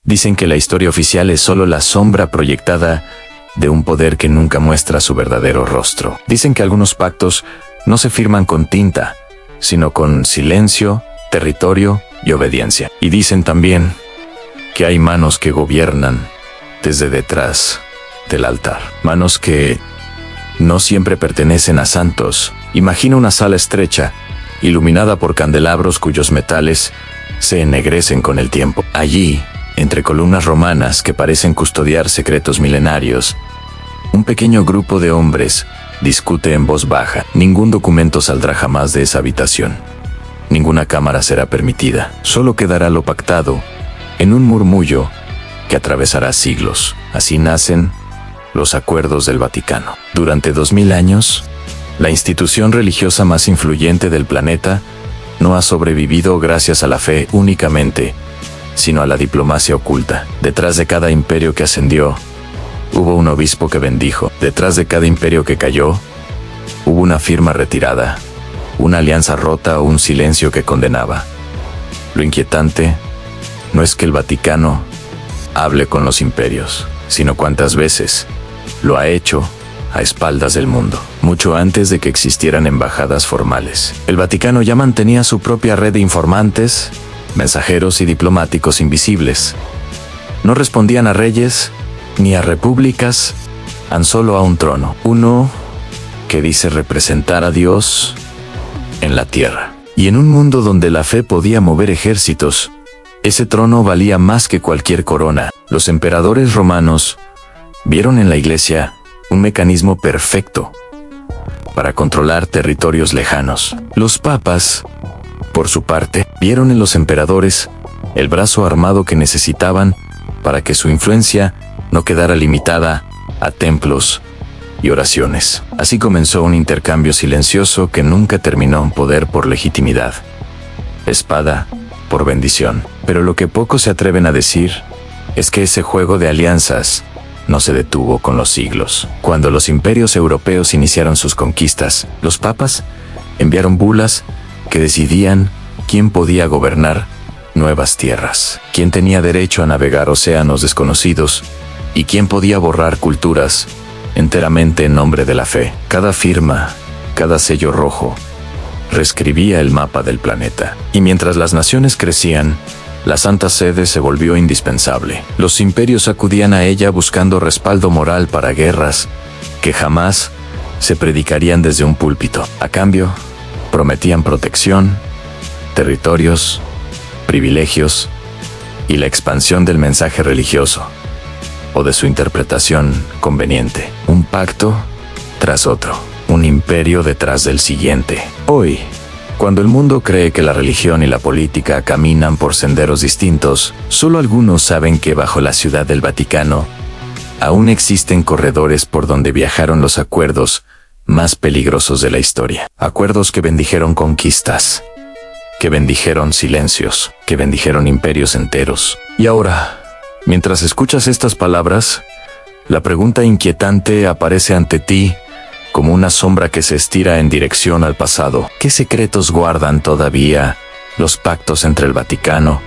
Dicen que la historia oficial es solo la sombra proyectada de un poder que nunca muestra su verdadero rostro. Dicen que algunos pactos no se firman con tinta, sino con silencio, territorio y obediencia. Y dicen también que hay manos que gobiernan desde detrás del altar. Manos que no siempre pertenecen a santos. Imagina una sala estrecha, iluminada por candelabros cuyos metales se ennegrecen con el tiempo. Allí, entre columnas romanas que parecen custodiar secretos milenarios, un pequeño grupo de hombres discute en voz baja. Ningún documento saldrá jamás de esa habitación. Ninguna cámara será permitida. Solo quedará lo pactado en un murmullo que atravesará siglos. Así nacen los Acuerdos del Vaticano. Durante 2000 años, la institución religiosa más influyente del planeta no ha sobrevivido gracias a la fe únicamente, sino a la diplomacia oculta. Detrás de cada imperio que ascendió, hubo un obispo que bendijo. Detrás de cada imperio que cayó, hubo una firma retirada, una alianza rota o un silencio que condenaba. Lo inquietante no es que el Vaticano hable con los imperios, sino cuántas veces lo ha hecho a espaldas del mundo. Mucho antes de que existieran embajadas formales, el Vaticano ya mantenía su propia red de informantes, mensajeros y diplomáticos invisibles. No respondían a reyes ni a repúblicas, tan solo a un trono. Uno que dice representar a Dios en la tierra. Y en un mundo donde la fe podía mover ejércitos, ese trono valía más que cualquier corona. Los emperadores romanos vieron en la Iglesia un mecanismo perfecto para controlar territorios lejanos. Los papas, por su parte, vieron en los emperadores el brazo armado que necesitaban para que su influencia no quedara limitada a templos y oraciones. Así comenzó un intercambio silencioso que nunca terminó en poder por legitimidad, espada por bendición. Pero lo que pocos se atreven a decir es que ese juego de alianzas no se detuvo con los siglos. Cuando los imperios europeos iniciaron sus conquistas, los papas enviaron bulas que decidían quién podía gobernar nuevas tierras, quién tenía derecho a navegar océanos desconocidos y quién podía borrar culturas enteramente en nombre de la fe. Cada firma, cada sello rojo, reescribía el mapa del planeta. Y mientras las naciones crecían, la Santa Sede se volvió indispensable. Los imperios acudían a ella buscando respaldo moral para guerras que jamás se predicarían desde un púlpito. A cambio, prometían protección, territorios, privilegios y la expansión del mensaje religioso o de su interpretación conveniente. Un pacto tras otro, un imperio detrás del siguiente. Hoy, cuando el mundo cree que la religión y la política caminan por senderos distintos, solo algunos saben que bajo la Ciudad del Vaticano aún existen corredores por donde viajaron los acuerdos más peligrosos de la historia. Acuerdos que bendijeron conquistas, que bendijeron silencios, que bendijeron imperios enteros. Y ahora, mientras escuchas estas palabras, la pregunta inquietante aparece ante ti como una sombra que se estira en dirección al pasado. ¿Qué secretos guardan todavía los pactos entre el Vaticano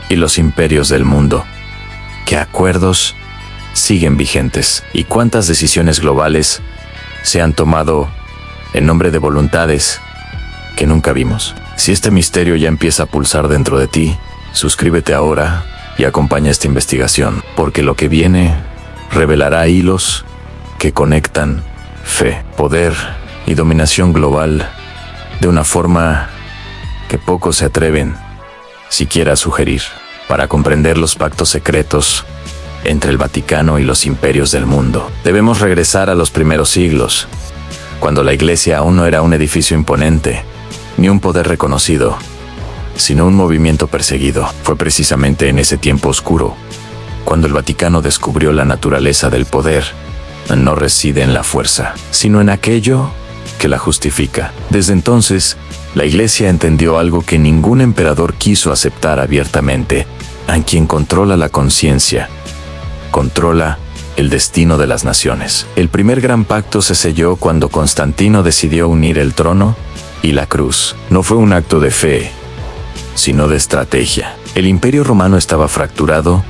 y los imperios del mundo? ¿Qué acuerdos siguen vigentes? ¿Y cuántas decisiones globales se han tomado en nombre de voluntades que nunca vimos? Si este misterio ya empieza a pulsar dentro de ti, suscríbete ahora y acompaña esta investigación, porque lo que viene revelará hilos que conectan fe, poder y dominación global de una forma que pocos se atreven siquiera a sugerir. Para comprender los pactos secretos entre el Vaticano y los imperios del mundo, debemos regresar a los primeros siglos, cuando la Iglesia aún no era un edificio imponente, ni un poder reconocido, sino un movimiento perseguido. Fue precisamente en ese tiempo oscuro cuando el Vaticano descubrió la naturaleza del poder. No reside en la fuerza, sino en aquello que la justifica. Desde entonces, la Iglesia entendió algo que ningún emperador quiso aceptar abiertamente: a quien controla la conciencia, controla el destino de las naciones. El primer gran pacto se selló cuando Constantino decidió unir el trono y la cruz. No fue un acto de fe, sino de estrategia. El Imperio Romano estaba fracturado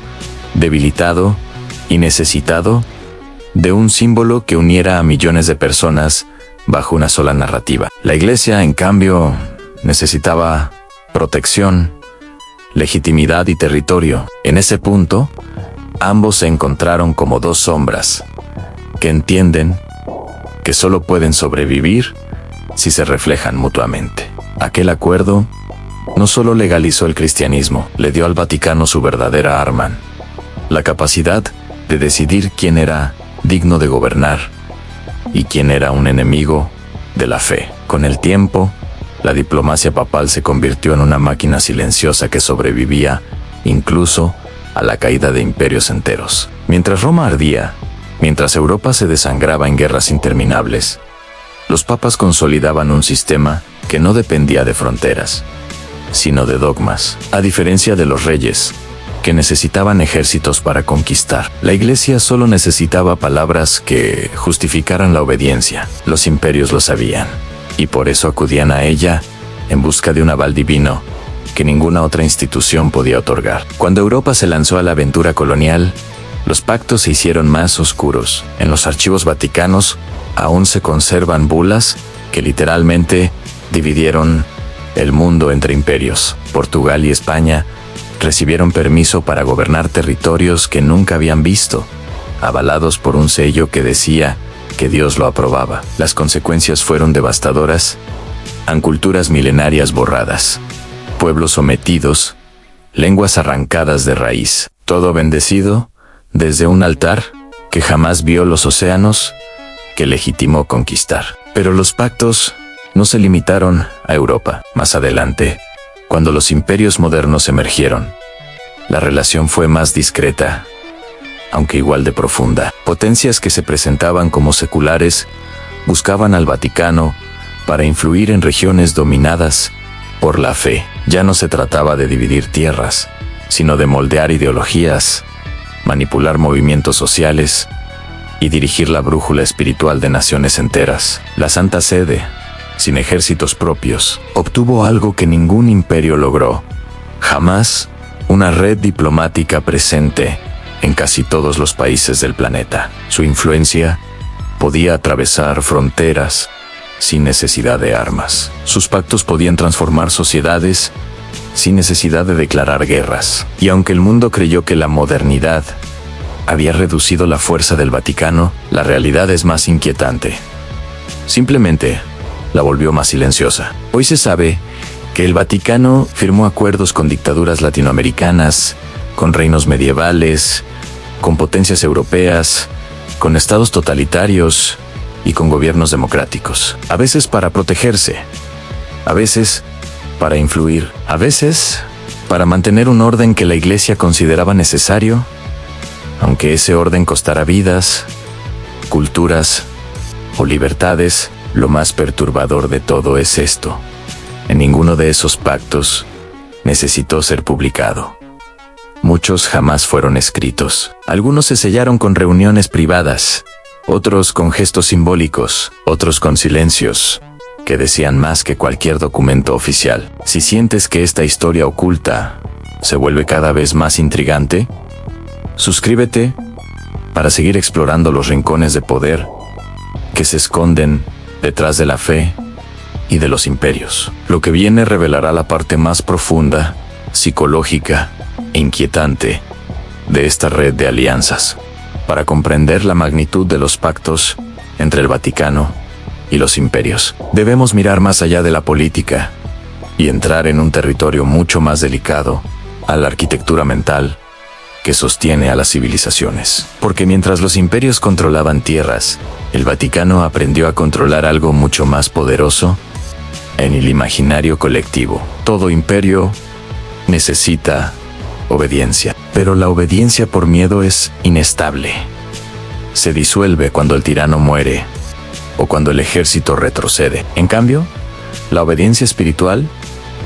debilitado y necesitado de un símbolo que uniera a millones de personas bajo una sola narrativa. La Iglesia, en cambio, necesitaba protección, legitimidad y territorio. En ese punto, ambos se encontraron como dos sombras que entienden que solo pueden sobrevivir si se reflejan mutuamente. Aquel acuerdo no solo legalizó el cristianismo, le dio al Vaticano su verdadera arma, la capacidad de decidir quién era digno de gobernar y quién era un enemigo de la fe. Con el tiempo, la diplomacia papal se convirtió en una máquina silenciosa que sobrevivía incluso a la caída de imperios enteros. Mientras Roma ardía, mientras Europa se desangraba en guerras interminables, los papas consolidaban un sistema que no dependía de fronteras, sino de dogmas. A diferencia de los reyes, que necesitaban ejércitos para conquistar, la Iglesia solo necesitaba palabras que justificaran la obediencia. Los imperios lo sabían, y por eso acudían a ella en busca de un aval divino que ninguna otra institución podía otorgar. Cuando Europa se lanzó a la aventura colonial, los pactos se hicieron más oscuros. En los archivos vaticanos aún se conservan bulas que literalmente dividieron el mundo entre imperios. Portugal y España recibieron permiso para gobernar territorios que nunca habían visto, avalados por un sello que decía que Dios lo aprobaba. Las consecuencias fueron devastadoras. Han culturas milenarias borradas, pueblos sometidos, lenguas arrancadas de raíz, todo bendecido desde un altar que jamás vio los océanos que legitimó conquistar. Pero los pactos no se limitaron a Europa. Más adelante, cuando los imperios modernos emergieron, la relación fue más discreta, aunque igual de profunda. Potencias que se presentaban como seculares buscaban al Vaticano para influir en regiones dominadas por la fe. Ya no se trataba de dividir tierras, sino de moldear ideologías, manipular movimientos sociales y dirigir la brújula espiritual de naciones enteras. La Santa Sede, sin ejércitos propios, obtuvo algo que ningún imperio logró jamás: una red diplomática presente en casi todos los países del planeta. Su influencia podía atravesar fronteras sin necesidad de armas. Sus pactos podían transformar sociedades sin necesidad de declarar guerras. Y aunque el mundo creyó que la modernidad había reducido la fuerza del Vaticano, la realidad es más inquietante. Simplemente la volvió más silenciosa. Hoy se sabe que el Vaticano firmó acuerdos con dictaduras latinoamericanas, con reinos medievales, con potencias europeas, con estados totalitarios y con gobiernos democráticos. A veces para protegerse, a veces para influir, a veces para mantener un orden que la Iglesia consideraba necesario, aunque ese orden costara vidas, culturas o libertades. Lo más perturbador de todo es esto: en ninguno de esos pactos necesitó ser publicado. Muchos jamás fueron escritos. Algunos se sellaron con reuniones privadas, otros con gestos simbólicos, otros con silencios que decían más que cualquier documento oficial. Si sientes que esta historia oculta se vuelve cada vez más intrigante, suscríbete para seguir explorando los rincones de poder que se esconden detrás de la fe y de los imperios. Lo que viene revelará la parte más profunda, psicológica e inquietante de esta red de alianzas. Para comprender la magnitud de los pactos entre el Vaticano y los imperios, debemos mirar más allá de la política y entrar en un territorio mucho más delicado: a la arquitectura mental que sostiene a las civilizaciones. Porque mientras los imperios controlaban tierras, el Vaticano aprendió a controlar algo mucho más poderoso en el imaginario colectivo. Todo imperio necesita obediencia, pero la obediencia por miedo es inestable. Se disuelve cuando el tirano muere o cuando el ejército retrocede. En cambio, la obediencia espiritual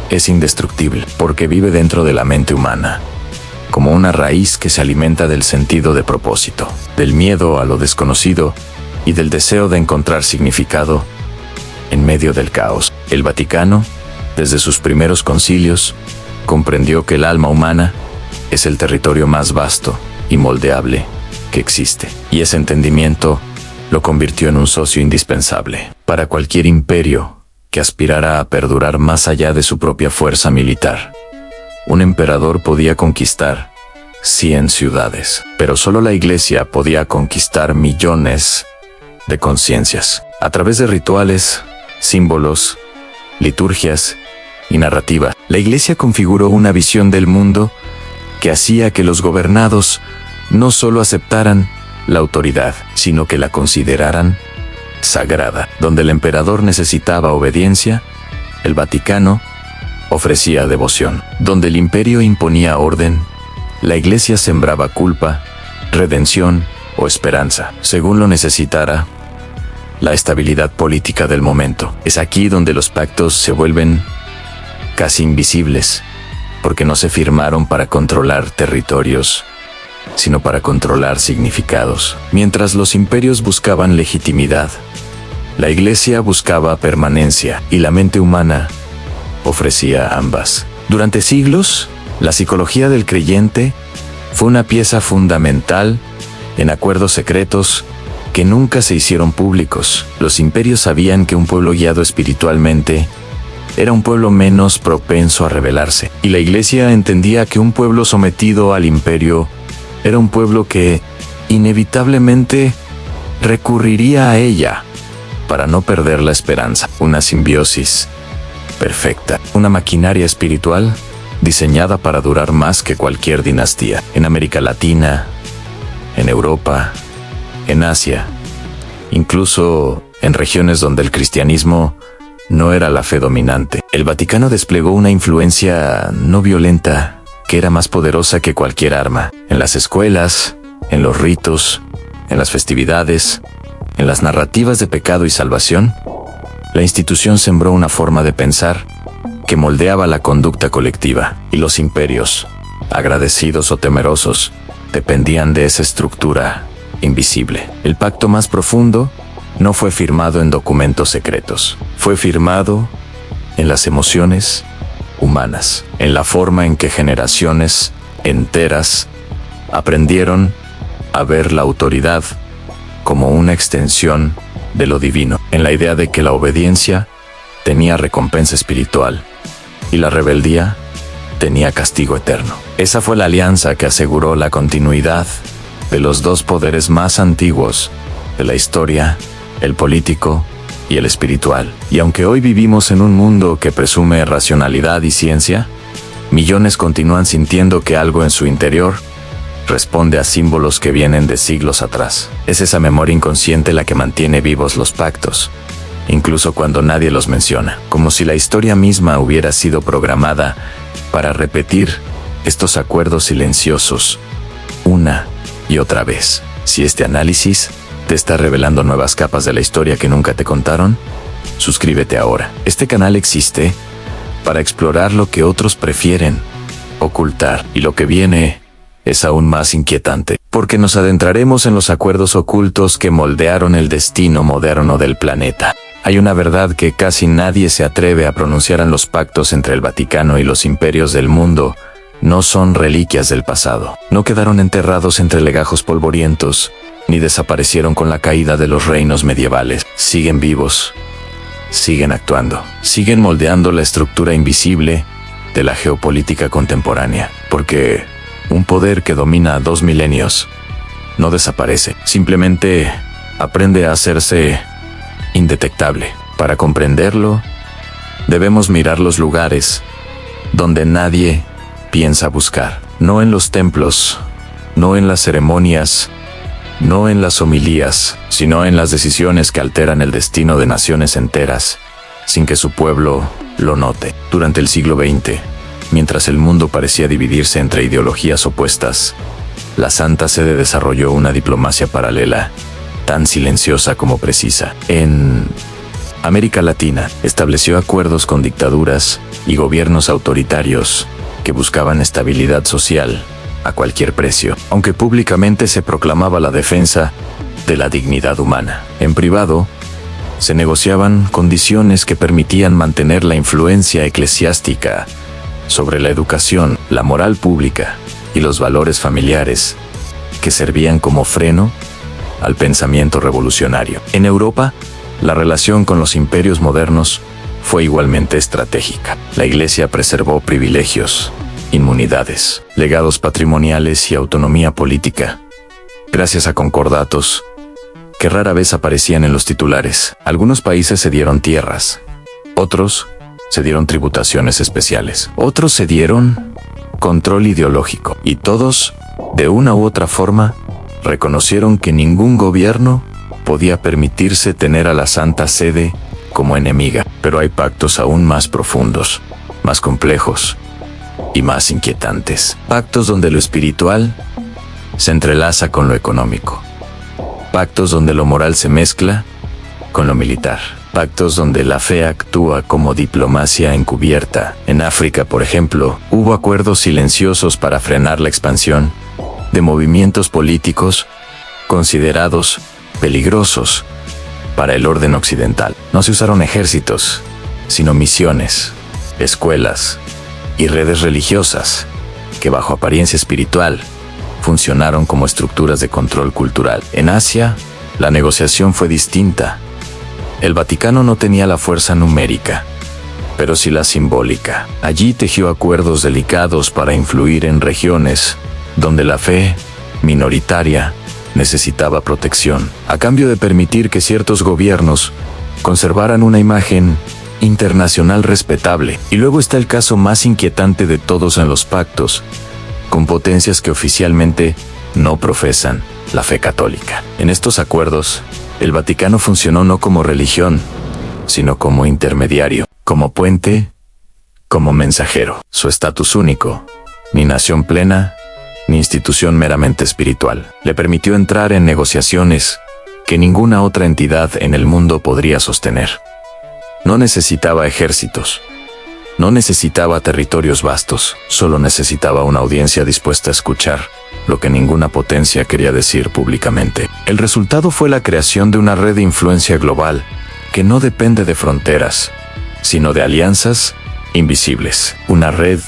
es indestructible porque vive dentro de la mente humana, como una raíz que se alimenta del sentido de propósito, del miedo a lo desconocido y del deseo de encontrar significado en medio del caos. El Vaticano, desde sus primeros concilios, comprendió que el alma humana es el territorio más vasto y moldeable que existe. Y ese entendimiento lo convirtió en un socio indispensable para cualquier imperio que aspirara a perdurar más allá de su propia fuerza militar. Un emperador podía conquistar 100 ciudades, pero solo la Iglesia podía conquistar millones de conciencias. A través de rituales, símbolos, liturgias y narrativa, la Iglesia configuró una visión del mundo que hacía que los gobernados no solo aceptaran la autoridad, sino que la consideraran sagrada. Donde el emperador necesitaba obediencia, el Vaticano ofrecía devoción. Donde el imperio imponía orden, la Iglesia sembraba culpa, redención o esperanza, según lo necesitara la estabilidad política del momento. Es aquí donde los pactos se vuelven casi invisibles, porque no se firmaron para controlar territorios, sino para controlar significados. Mientras los imperios buscaban legitimidad, la Iglesia buscaba permanencia y la mente humana ofrecía ambas. Durante siglos, la psicología del creyente fue una pieza fundamental en acuerdos secretos que nunca se hicieron públicos. Los imperios sabían que un pueblo guiado espiritualmente era un pueblo menos propenso a rebelarse, y la Iglesia entendía que un pueblo sometido al imperio era un pueblo que inevitablemente recurriría a ella para no perder la esperanza. Una simbiosis perfecta, una maquinaria espiritual diseñada para durar más que cualquier dinastía. En América Latina, en Europa, en Asia, incluso en regiones donde el cristianismo no era la fe dominante, el Vaticano desplegó una influencia no violenta que era más poderosa que cualquier arma. En las escuelas, en los ritos, en las festividades, en las narrativas de pecado y salvación, la institución sembró una forma de pensar que moldeaba la conducta colectiva, y los imperios, agradecidos o temerosos, dependían de esa estructura invisible. El pacto más profundo no fue firmado en documentos secretos, fue firmado en las emociones humanas, en la forma en que generaciones enteras aprendieron a ver la autoridad como una extensión de lo divino, en la idea de que la obediencia tenía recompensa espiritual y la rebeldía tenía castigo eterno. Esa fue la alianza que aseguró la continuidad de los dos poderes más antiguos de la historia, el político y el espiritual. Y aunque hoy vivimos en un mundo que presume racionalidad y ciencia, millones continúan sintiendo que algo en su interior responde a símbolos que vienen de siglos atrás. Es esa memoria inconsciente la que mantiene vivos los pactos, incluso cuando nadie los menciona, como si la historia misma hubiera sido programada para repetir estos acuerdos silenciosos una y otra vez. Si este análisis te está revelando nuevas capas de la historia que nunca te contaron, suscríbete ahora. Este canal existe para explorar lo que otros prefieren ocultar, y lo que viene es aún más inquietante, porque nos adentraremos en los acuerdos ocultos que moldearon el destino moderno del planeta. Hay una verdad que casi nadie se atreve a pronunciar: en los pactos entre el Vaticano y los imperios del mundo no son reliquias del pasado. No quedaron enterrados entre legajos polvorientos, ni desaparecieron con la caída de los reinos medievales. Siguen vivos, siguen actuando, siguen moldeando la estructura invisible de la geopolítica contemporánea, porque un poder que domina 2 milenios no desaparece, simplemente aprende a hacerse indetectable. Para comprenderlo, debemos mirar los lugares donde nadie piensa buscar. No en los templos, no en las ceremonias, no en las homilías, sino en las decisiones que alteran el destino de naciones enteras, sin que su pueblo lo note. Durante el siglo XX, mientras el mundo parecía dividirse entre ideologías opuestas, la Santa Sede desarrolló una diplomacia paralela, tan silenciosa como precisa. En América Latina, estableció acuerdos con dictaduras y gobiernos autoritarios que buscaban estabilidad social a cualquier precio, aunque públicamente se proclamaba la defensa de la dignidad humana. En privado, se negociaban condiciones que permitían mantener la influencia eclesiástica sobre la educación, la moral pública y los valores familiares que servían como freno al pensamiento revolucionario. En Europa, la relación con los imperios modernos fue igualmente estratégica. La Iglesia preservó privilegios, inmunidades, legados patrimoniales y autonomía política, gracias a concordatos que rara vez aparecían en los titulares. Algunos países cedieron tierras, otros cedieron tributaciones especiales, otros cedieron control ideológico, y todos, de una u otra forma, reconocieron que ningún gobierno podía permitirse tener a la Santa Sede como enemiga. Pero hay pactos aún más profundos, más complejos y más inquietantes. Pactos donde lo espiritual se entrelaza con lo económico. Pactos donde lo moral se mezcla con lo militar. Pactos donde la fe actúa como diplomacia encubierta. En África, por ejemplo, hubo acuerdos silenciosos para frenar la expansión de movimientos políticos considerados peligrosos para el orden occidental. No se usaron ejércitos, sino misiones, escuelas y redes religiosas que, bajo apariencia espiritual, funcionaron como estructuras de control cultural. En Asia, la negociación fue distinta. El Vaticano no tenía la fuerza numérica, pero sí la simbólica. Allí tejió acuerdos delicados para influir en regiones donde la fe minoritaria necesitaba protección, a cambio de permitir que ciertos gobiernos conservaran una imagen internacional respetable. Y luego está el caso más inquietante de todos en los pactos, con potencias que oficialmente no profesan la fe católica. En estos acuerdos, el Vaticano funcionó no como religión, sino como intermediario, como puente, como mensajero. Su estatus único, ni nación plena, ni institución meramente espiritual, le permitió entrar en negociaciones que ninguna otra entidad en el mundo podría sostener. No necesitaba ejércitos, no necesitaba territorios vastos, solo necesitaba una audiencia dispuesta a escuchar lo que ninguna potencia quería decir públicamente. El resultado fue la creación de una red de influencia global que no depende de fronteras, sino de alianzas invisibles. Una red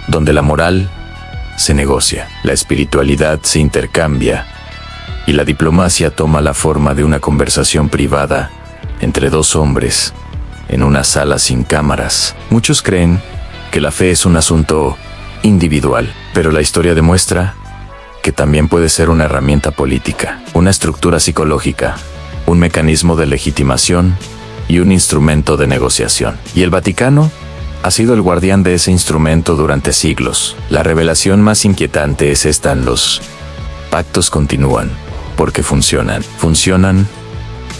donde la moral se negocia, la espiritualidad se intercambia y la diplomacia toma la forma de una conversación privada entre dos hombres en una sala sin cámaras. Muchos creen que la fe es un asunto individual, pero la historia demuestra que también puede ser una herramienta política, una estructura psicológica, un mecanismo de legitimación y un instrumento de negociación. Y el Vaticano ha sido el guardián de ese instrumento durante siglos. La revelación más inquietante es esta: los pactos continúan porque funcionan. Funcionan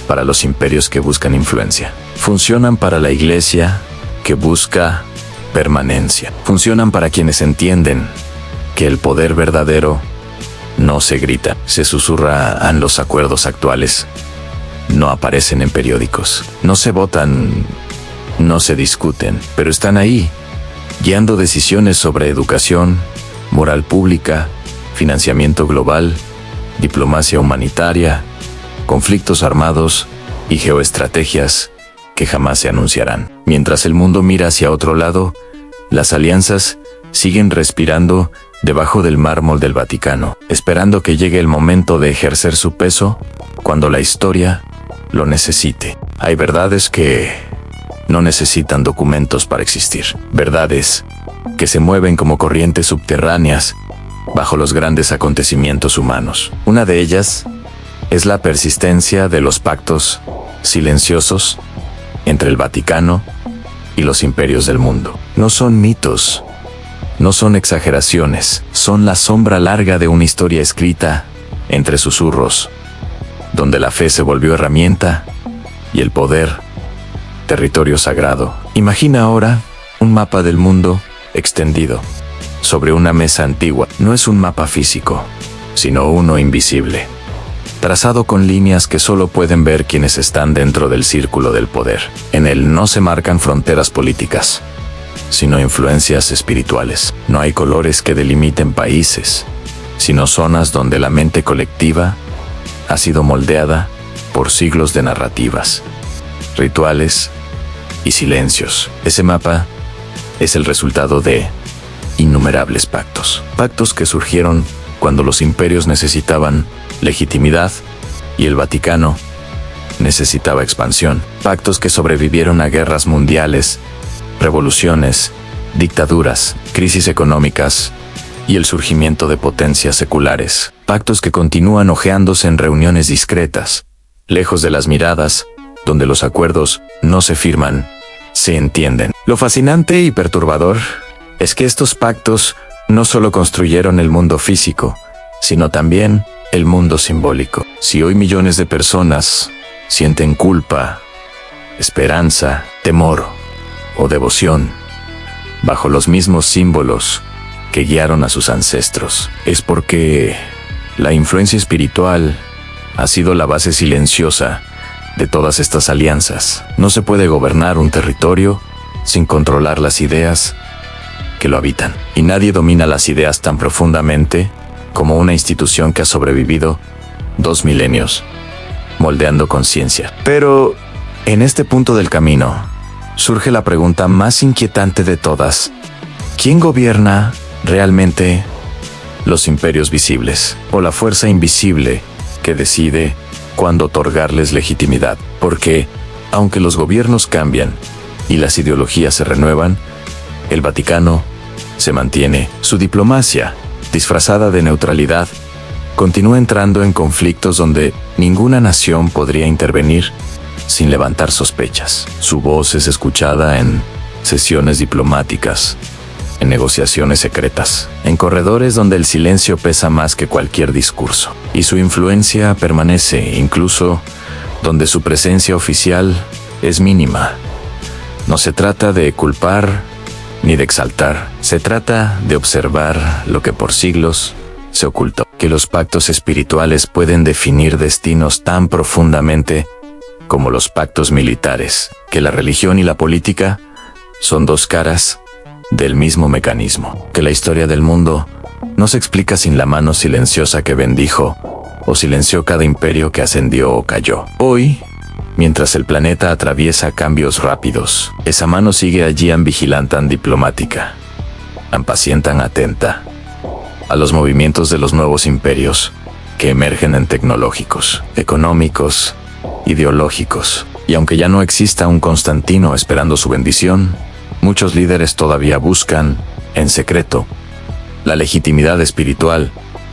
para los imperios que buscan influencia. Funcionan para la Iglesia que busca permanencia. Funcionan para quienes entienden que el poder verdadero no se grita, se susurra. En los acuerdos actuales no aparecen en periódicos, no se votan, no se discuten, pero están ahí, guiando decisiones sobre educación, moral pública, financiamiento global, diplomacia humanitaria, conflictos armados y geoestrategias que jamás se anunciarán. Mientras el mundo mira hacia otro lado, las alianzas siguen respirando debajo del mármol del Vaticano, esperando que llegue el momento de ejercer su peso cuando la historia lo necesite. Hay verdades que no necesitan documentos para existir. Verdades que se mueven como corrientes subterráneas bajo los grandes acontecimientos humanos. Una de ellas es la persistencia de los pactos silenciosos entre el Vaticano y los imperios del mundo. No son mitos, no son exageraciones, son la sombra larga de una historia escrita entre susurros, donde la fe se volvió herramienta y el poder territorio sagrado. Imagina ahora un mapa del mundo extendido sobre una mesa antigua. No es un mapa físico, sino uno invisible, trazado con líneas que solo pueden ver quienes están dentro del círculo del poder. En él no se marcan fronteras políticas, sino influencias espirituales. No hay colores que delimiten países, sino zonas donde la mente colectiva ha sido moldeada por siglos de narrativas, rituales y silencios. Ese mapa es el resultado de innumerables pactos. Pactos que surgieron cuando los imperios necesitaban legitimidad y el Vaticano necesitaba expansión. Pactos que sobrevivieron a guerras mundiales, revoluciones, dictaduras, crisis económicas y el surgimiento de potencias seculares. Pactos que continúan hojeándose en reuniones discretas, lejos de las miradas, donde los acuerdos no se firman, se entienden. Lo fascinante y perturbador es que estos pactos no solo construyeron el mundo físico, sino también el mundo simbólico. Si hoy millones de personas sienten culpa, esperanza, temor o devoción bajo los mismos símbolos que guiaron a sus ancestros, es porque la influencia espiritual ha sido la base silenciosa de todas estas alianzas. No se puede gobernar un territorio sin controlar las ideas que lo habitan. Y nadie domina las ideas tan profundamente como una institución que ha sobrevivido 2 milenios, moldeando conciencia. Pero en este punto del camino, surge la pregunta más inquietante de todas. ¿Quién gobierna realmente los imperios visibles? ¿O la fuerza invisible que decide cuándo otorgarles legitimidad? Porque, aunque los gobiernos cambian y las ideologías se renuevan, el Vaticano se mantiene. Su diplomacia, disfrazada de neutralidad, continúa entrando en conflictos donde ninguna nación podría intervenir sin levantar sospechas. Su voz es escuchada en sesiones diplomáticas, en negociaciones secretas, en corredores donde el silencio pesa más que cualquier discurso. Y su influencia permanece, incluso donde su presencia oficial es mínima. No se trata de culpar ni de exaltar, se trata de observar lo que por siglos se ocultó. Que los pactos espirituales pueden definir destinos tan profundamente como los pactos militares, que la religión y la política son dos caras del mismo mecanismo, que la historia del mundo no se explica sin la mano silenciosa que bendijo o silenció cada imperio que ascendió o cayó. Hoy, mientras el planeta atraviesa cambios rápidos, esa mano sigue allí vigilantan diplomática, pacientan atenta a los movimientos de los nuevos imperios que emergen en tecnológicos, económicos, ideológicos. Y aunque ya no exista un Constantino esperando su bendición, muchos líderes todavía buscan, en secreto, la legitimidad espiritual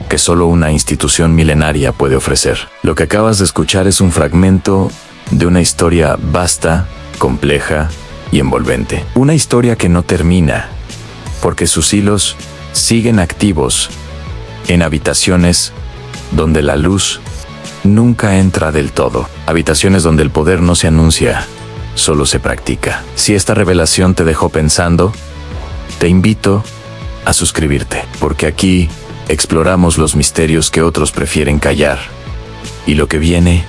que solo una institución milenaria puede ofrecer. Lo que acabas de escuchar es un fragmento de una historia vasta, compleja y envolvente. Una historia que no termina, porque sus hilos siguen activos en habitaciones donde la luz nunca entra del todo. Habitaciones donde el poder no se anuncia, solo se practica. Si esta revelación te dejó pensando, te invito a suscribirte, porque aquí exploramos los misterios que otros prefieren callar, y lo que viene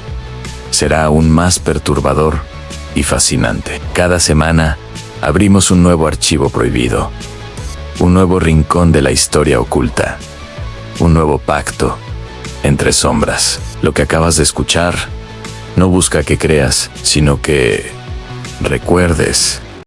será aún más perturbador y fascinante. Cada semana abrimos un nuevo archivo prohibido, un nuevo rincón de la historia oculta, un nuevo pacto entre sombras. Lo que acabas de escuchar no busca que creas, sino que recuerdes